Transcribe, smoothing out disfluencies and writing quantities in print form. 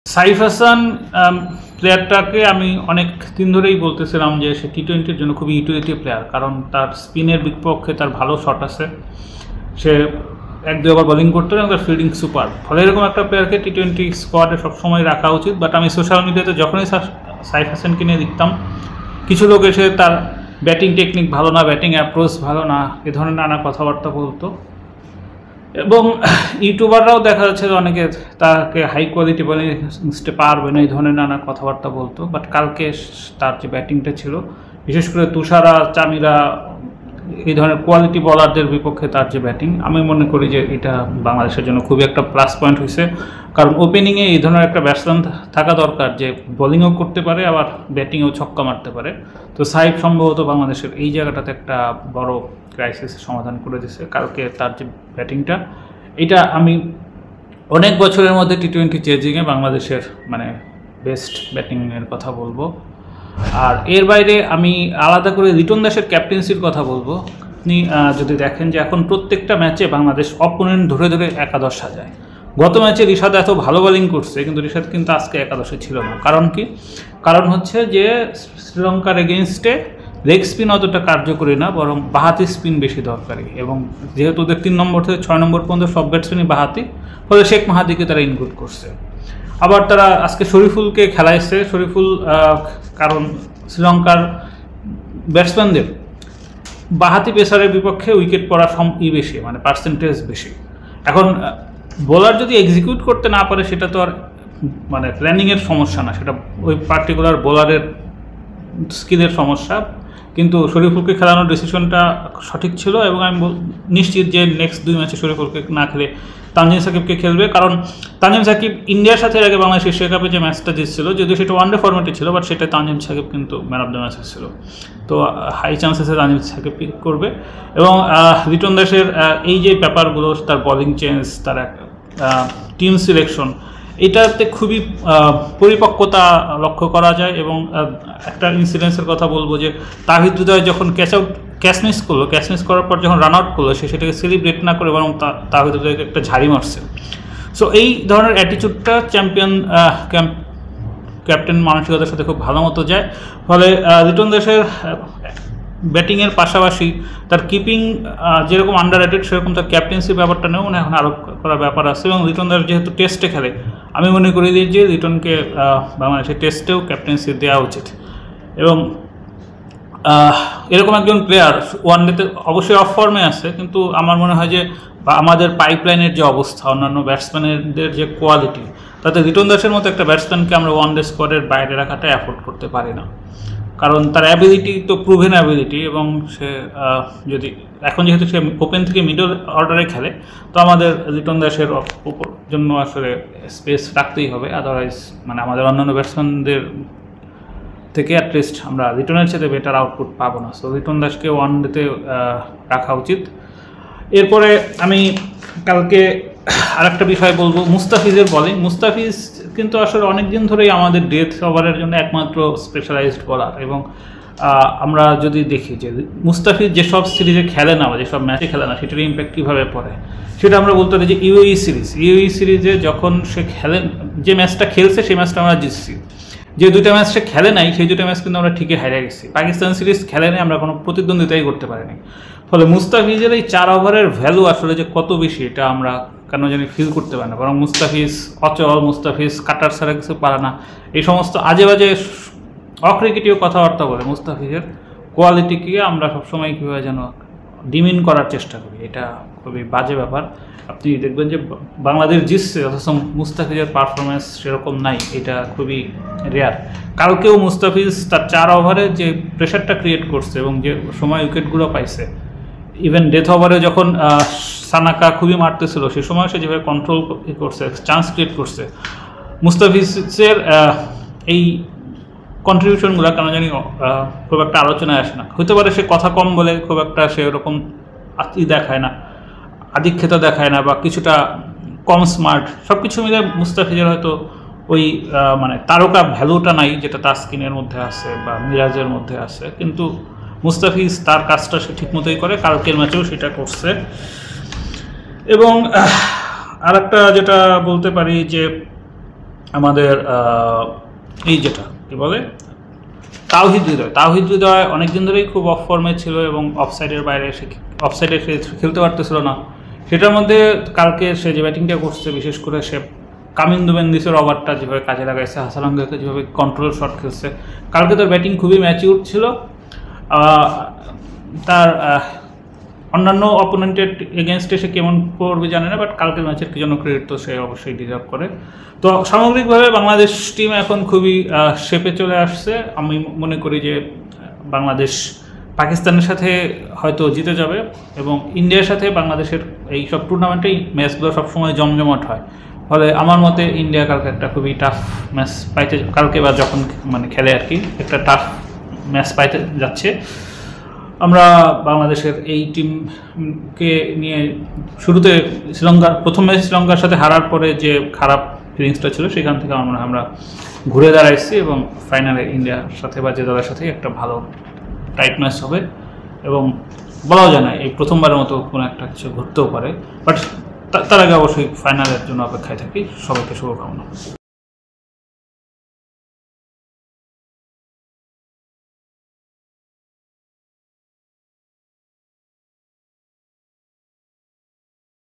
সাইফ হাসান প্লেয়ারটাকে আমি অনেক দিন ধরেই বলতেছিলাম যে সে টি-20-র জন্য খুবই ইউটিলিটি প্লেয়ার, কারণ তার স্পিনের বিপক্ষে তার ভালো শট আছে, সে 1-2 ওভার বোলিং করতে এবং তার ফিল্ডিং সুপার। ফলে এরকম একটা প্লেয়ারকে টি-20 স্কোয়াডে সবসময় রাখা উচিত। বাট আমি সোশ্যাল মিডিয়াতে যখনই সাইফ হাসানকে নিয়ে দেখতাম, কিছু লোক এসে তার ব্যাটিং টেকনিক ভালো না, ব্যাটিং অ্যাপ্রোচ ভালো না, এ ধরনের নানা কথাবার্তা বলতো। এবং ইউটিউবাররাও দেখা যাচ্ছে যে অনেকে তাকে হাই কোয়ালিটি বলে পারবে না, এই ধরনের নানা কথাবার্তা বলতো। বাট কালকে তার যে ব্যাটিংটা ছিল, বিশেষ করে তুষারা, চামিরা, এই ধরনের কোয়ালিটি বলারদের বিপক্ষে তার যে ব্যাটিং, আমি মনে করি যে এটা বাংলাদেশের জন্য খুবই একটা প্লাস পয়েন্ট হয়েছে। কারণ ওপেনিংয়ে এই ধরনের একটা ব্যাটসম্যান থাকা দরকার যে বোলিংও করতে পারে, আবার ব্যাটিংয়েও ছক্কা মারতে পারে। তো সাইফ সম্ভবত বাংলাদেশের এই জায়গাটাতে একটা বড় ক্রাইসিসের সমাধান করে দিয়েছে। কালকে তার যে ব্যাটিংটা, এটা আমি অনেক বছরের মধ্যে টি-20 চেজিংয়ে বাংলাদেশের মানে বেস্ট ব্যাটিংয়ের কথা বলবো। আর এর বাইরে আমি আলাদা করে লিটন দাসের ক্যাপ্টেন্সির কথা বলবো। আপনি যদি দেখেন যে এখন প্রত্যেকটা ম্যাচে বাংলাদেশ অপোনেন্ট ধরে ধরে একাদশ সাজায়। গত ম্যাচে রিশাদ এত ভালো বোলিং করছে, কিন্তু রিশাদ কিন্তু আজকে একাদশে ছিল না। কারণ কি? কারণ হচ্ছে যে শ্রীলঙ্কার এগেনস্টে লেগ স্পিন অতটা কার্যকরী না, বরং বাহাতি স্পিন বেশি দরকারি। এবং যেহেতু ওদের 3 নম্বর থেকে 6 নম্বর পর্যন্ত সব ব্যাটসম্যানই বাহাতি, ফলে শেখ মাহাদিকে তারা ইনক্লুড করছে। আবার তারা আজকে শরীফুলকে খেলাইছে। শরীফুল কারণ শ্রীলঙ্কার ব্যাটসম্যানদের বাহাতি পেসারের বিপক্ষে উইকেট পড়া বেশি, মানে পার্সেন্টেজ বেশি। এখন বোলার যদি এক্সিকিউট করতে না পারে, সেটা তো আর মানে প্ল্যানিংয়ের সমস্যা না, সেটা ওই পার্টিকুলার বোলারের স্কিলের সমস্যা। কিন্তু শরীফুলকে খেলানোর ডিসিশনটা সঠিক ছিল, এবং আমি নিশ্চিত যে নেক্সট 2 ম্যাচে শরীফুলকে না খেলে তানজিম সাকিবকে খেলবে। কারণ তানজিম সাকিব ইন্ডিয়ার সাথে আগে বাংলাদেশ এশিয়া কাপে যে ম্যাচটা জিতছিল, যদিও সেটা ওয়ানডে ফরম্যাটে ছিল, বাট সেটা তানজিম সাকিব কিন্তু ম্যান অফ দ্য ম্যাচ ছিল। তো হাই চান্সেসে তানজিম সাকিব পিক করবে। এবং লিটন দাসের এই যে ব্যাপারগুলো, তার বোলিং চেঞ্জ, তার টিম সিলেকশন, এটাতে খুবই পরিপক্কতা লক্ষ্য করা যায়। এবং একটা ইনসিডেন্সের কথা বলবো যে তাহিদ হৃদয় যখন ক্যাচ মিস করার পর যখন রান আউট করলো, সে সেটাকে সেলিব্রেট না করে বরং তাহিদ হৃদয়কে একটা ঝাড়ি মারছে। সো এই ধরনের অ্যাটিচিউডটা ক্যাপ্টেন মানসিকতার সাথে খুব ভালো মতো যায়। ফলে লিটন দাসের ব্যাটিংয়ের পাশাপাশি তার কিপিং যেরকম আন্ডার রেটেড, সেরকম তার ক্যাপ্টেন্সির ব্যাপারটা নেও মানে এখন আরোপ করার ব্যাপার আছে। এবং লিটন দাস যেহেতু টেস্টে খেলে, আমি মনে করি যে লিটনকে বাংলাদেশের টেস্টেও ক্যাপ্টেন্সি দেওয়া উচিত। এবং এরকম একজন প্লেয়ার ওয়ানডেতে অবশ্যই অফ ফর্মে আছে, কিন্তু আমার মনে হয় যে আমাদের পাইপলাইনের যে অবস্থা, অন্যান্য ব্যাটসম্যানদের যে কোয়ালিটি, তাতে লিটন দাসের মতো একটা ব্যাটসম্যানকে আমরা ওয়ানডে স্কোয়াডের বাইরে রাখাটা অ্যাফোর্ড করতে পারি না। কারণ তার অ্যাবিলিটি তো প্রুভেন অ্যাবিলিটি, এবং সে যদি এখন যেহেতু সে ওপেন থেকে মিডল অর্ডারে খেলে, তো আমাদের লিটন দাসের জন্য আসলে স্পেস রাখতেই হবে। আদারওয়াইজ মানে আমাদের অন্যান্য ব্যাটসম্যানদের থেকে অ্যাটলিস্ট আমরা লিটনের সাথে বেটার আউটপুট পাবো না। সো লিটন দাসকে ওয়ানডেতে রাখা উচিত। এরপরে আমি কালকে আরেকটা বিষয় বলবো, মুস্তাফিজের বোলিং। মুস্তাফিজ কিন্তু আসলে অনেক দিন ধরেই আমাদের ডেথ ওভারের জন্য একমাত্র স্পেশালাইজড বোলার। এবং আমরা যদি দেখি যে মুস্তাফিজ যেসব সিরিজে খেলে না বা যেসব ম্যাচে খেলে না, সেটার ইম্প্যাক্ট কীভাবে পড়ে, সেটা আমরা বলতে পারি যে ইউএই সিরিজে যখন সে খেলেন, যে ম্যাচটা খেলছে সেই ম্যাচটা আমরা জিতছি। যে 2টা ম্যাচ সে খেলে নাই, সেই 2টা ম্যাচ কিন্তু আমরা ঠিকই হারিয়ে গেছি। পাকিস্তান সিরিজ খেলে নেই, আমরা কোনো প্রতিদ্বন্দ্বিতাই করতে পারিনি। ফলে মুস্তাফিজের এই 4 ওভারের ভ্যালু আসলে যে কত বেশি, এটা আমরা কেন জানি ফিল করতে পারি না। বরং মুস্তাফিজ অচল, মুস্তাফিজ কাটার ছাড়া কিছু পারে না, এই সমস্ত আজে বাজে অক্রিকেটীয় কথাবার্তা বলে মুস্তাফিজের কোয়ালিটিকে আমরা সবসময় কীভাবে যেন ডিমিন করার চেষ্টা করি। এটা খুবই বাজে ব্যাপার। আপনি দেখবেন যে বাংলাদেশ জিতছে, অথচ মুস্তাফিজের পারফরমেন্স সেরকম নাই, এটা খুবই রেয়ার। কালকেও মুস্তাফিজ তার 4 ওভারে যে প্রেশারটা ক্রিয়েট করছে এবং যে সময় উইকেটগুলো পাইছে, ইভেন ডেথ ওভারে যখন সানাকা খুবই মারতেছিল, সে সময় সে যেভাবে কন্ট্রোল করছে, চান্স ক্রিয়েট করছে, মুস্তাফিজের এই কন্ট্রিবিউশনগুলো কেন জানি খুব একটা আলোচনায় আসে না। হতে পারে সে কথা কম বলে খুব একটা সে ওরকম দেখায় না, আধিক্যতা দেখায় না, বা কিছুটা কম স্মার্ট, সব কিছু মিলে মুস্তাফিজের হয়তো ওই মানে তারকা ভ্যালুটা নাই, যেটা তাসকিনের মধ্যে আছে বা মিরাজের মধ্যে আছে। কিন্তু মুস্তাফিজ তার কাজটা সে ঠিকমতোই করে, কালকের ম্যাচেও সেটা করছে। এবং আর একটা যেটা বলতে পারি যে আমাদের এই যেটা কী বলে তাওহিদ হৃদয় অনেকদিন ধরেই খুব অফ ফর্মে ছিল এবং অফসাইডের বাইরে অফসাইডে সে খেলতে পারতেছিল না। সেটার মধ্যে কালকে সে যে ব্যাটিংটা করছে, বিশেষ করে সে কামিন্দু মেন্দিসের ওভারটা যেভাবে কাজে লাগাইছে, হাসালাঙ্গাকে যেভাবে কন্ট্রোল শট খেলছে, কালকে তার ব্যাটিং খুবই ম্যাচিউর ছিল। তার অন্যান্য অপোনেন্টের এগেনস্টে সে কেমন করবে জানে না, বাট কালকের ম্যাচের কি জন্য ক্রেডিট তো সে অবশ্যই ডিজার্ভ করে। তো সামগ্রিকভাবে বাংলাদেশ টিম এখন খুবই শেপে চলে আসছে। আমি মনে করি যে বাংলাদেশ পাকিস্তানের সাথে হয়তো জিতে যাবে এবং ইন্ডিয়ার সাথে বাংলাদেশের এই সব টুর্নামেন্টেই ম্যাচগুলো সবসময় জমজমাট হয়। ফলে আমার মতে ইন্ডিয়া কালকে একটা খুবই টাফ ম্যাচ পাইতে, কালকে বা যখন মানে খেলে আর কি, একটা টাফ ম্যাচ পাইতে যাচ্ছে। আমরা বাংলাদেশের এই টিমকে নিয়ে শুরুতে প্রথম ম্যাচ শ্রীলঙ্কার সাথে হারার পরে যে খারাপ ফিলিংসটা ছিল সেখান থেকে আমরা ঘুরে দাঁড়াইছি এবং ফাইনালে ইন্ডিয়ার সাথে বা যে দলের সাথে একটা ভালো টাইট ম্যাচ হবে এবং বলাও যায় না এই প্রথমবারের মতো কোনো একটা কিছু ঘটতেও পারে, বাট তার আগে অবশ্যই ফাইনালের জন্য অপেক্ষায় থাকি। সবাইকে শুভকামনা।